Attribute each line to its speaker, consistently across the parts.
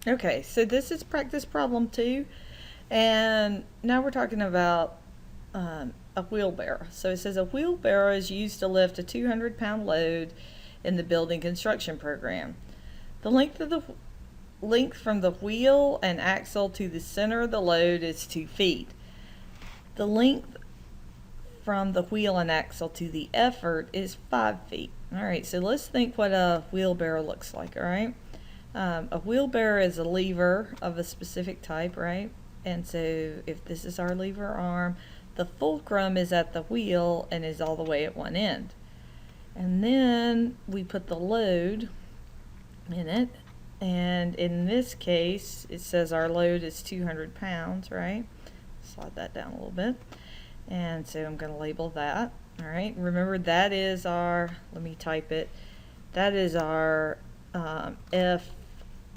Speaker 1: Okay, so this is practice problem 2, and now we're talking about a wheelbarrow. So it says a wheelbarrow is used to lift a 200-pound load in the building construction program. The length from the wheel and axle to the center of the load is 2 feet. The length from the wheel and axle to the effort is 5 feet. All right, so let's think what a wheelbarrow looks like, all right? A wheelbarrow is a lever of a specific type, right? And so if this is our lever arm, the fulcrum is at the wheel and is all the way at one end. And then we put the load in it. And in this case, it says our load is 200 pounds, right? Slide that down a little bit. And so I'm going to label that. All right, remember that is our, let me type it, that is our FR,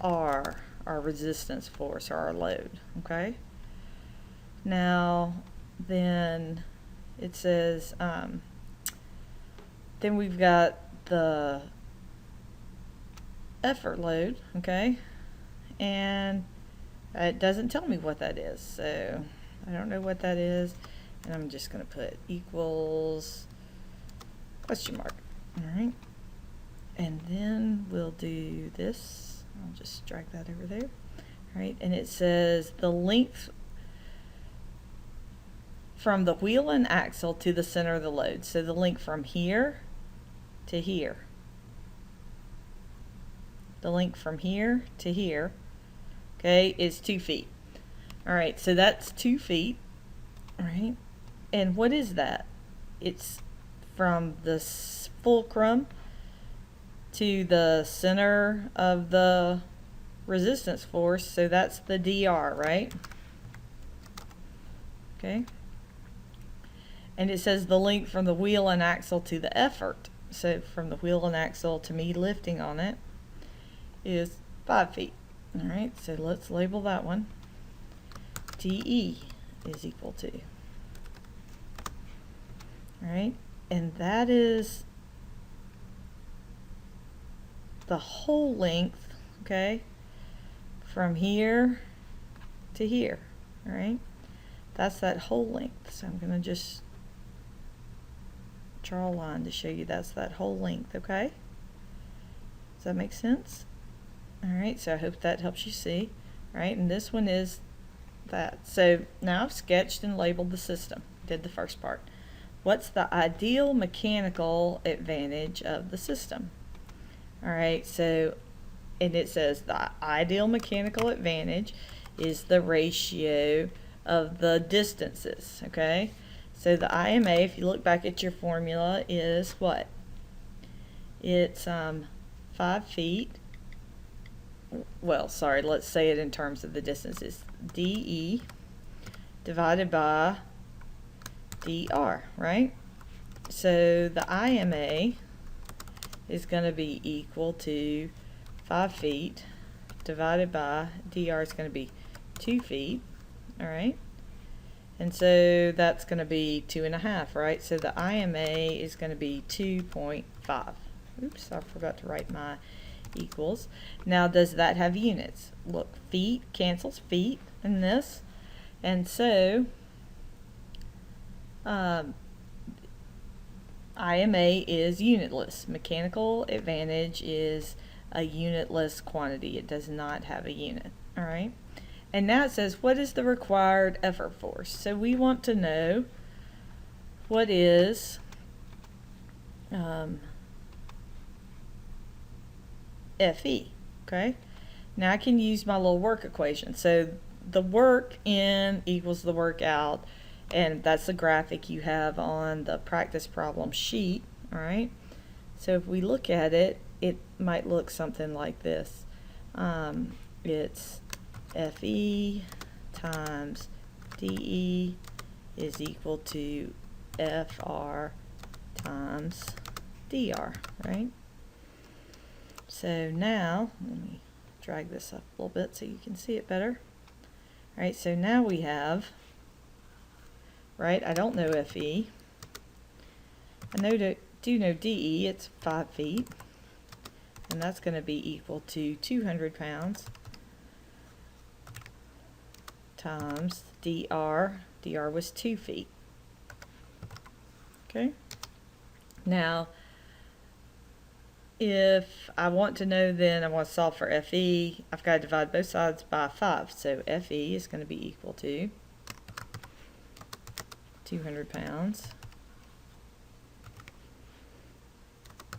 Speaker 1: our resistance force, or our load, okay? Now, then it says, then we've got the effort load, okay? And it doesn't tell me what that is, so I don't know what that is. And I'm just going to put equals question mark. All right. And then we'll do this. I'll just drag that over there. All right. And it says the length from the wheel and axle to the center of the load. So the length from here to here. The length from here to here, okay, is 2 feet. All right. So that's 2 feet. All right. And what is that? It's from the fulcrum to the center of the resistance force, so that's the DR, right? Okay. And it says the length from the wheel and axle to the effort, so from the wheel and axle to me lifting on it is 5 feet. All right, so let's label that one. DE is equal to. All right, and that is the whole length, okay, from here to here, all right? That's that whole length. So I'm going to just draw a line to show you that's that whole length, okay? Does that make sense? All right, so I hope that helps you see, all right? And this one is that. So now I've sketched and labeled the system, did the first part. What's the ideal mechanical advantage of the system? All right, so, and it says the ideal mechanical advantage is the ratio of the distances, okay? So the IMA, if you look back at your formula, is what? It's 5 feet. Well, sorry, let's say it in terms of the distances. DE divided by DR, right? So the IMA is going to be equal to 5 feet divided by DR is going to be 2 feet, all right? And so that's going to be 2.5, right? So the IMA is going to be 2.5. Oops, I forgot to write my equals. Now, does that have units? Look, feet cancels feet in this. And so IMA is unitless. Mechanical advantage is a unitless quantity. It does not have a unit. All right. And now it says, what is the required effort force? So we want to know what is FE. Okay. Now I can use my little work equation. So the work in equals the work out. And that's the graphic you have on the practice problem sheet, all right? So if we look at it, it might look something like this. It's FE times DE is equal to FR times DR, right? So now, let me drag this up a little bit so you can see it better. All right, so now we have, right, I don't know FE. I do know DE, it's 5 feet. And that's going to be equal to 200 pounds times dr. dr was 2 feet. Okay. Now, if I want to know, then I want to solve for FE, I've got to divide both sides by 5. So FE is going to be equal to 200 pounds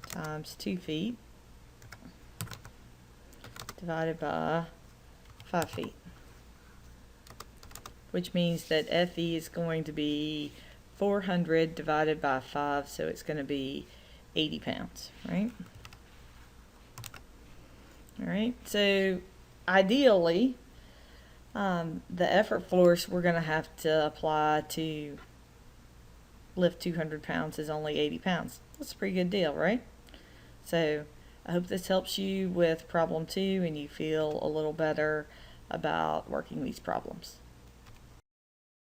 Speaker 1: times 2 feet divided by 5 feet, which means that FE is going to be 400 divided by 5, so it's going to be 80 pounds, right? All right, so ideally, the effort force we're going to have to apply to lift 200 pounds is only 80 pounds. That's a pretty good deal, right? So I hope this helps you with problem 2 and you feel a little better about working these problems.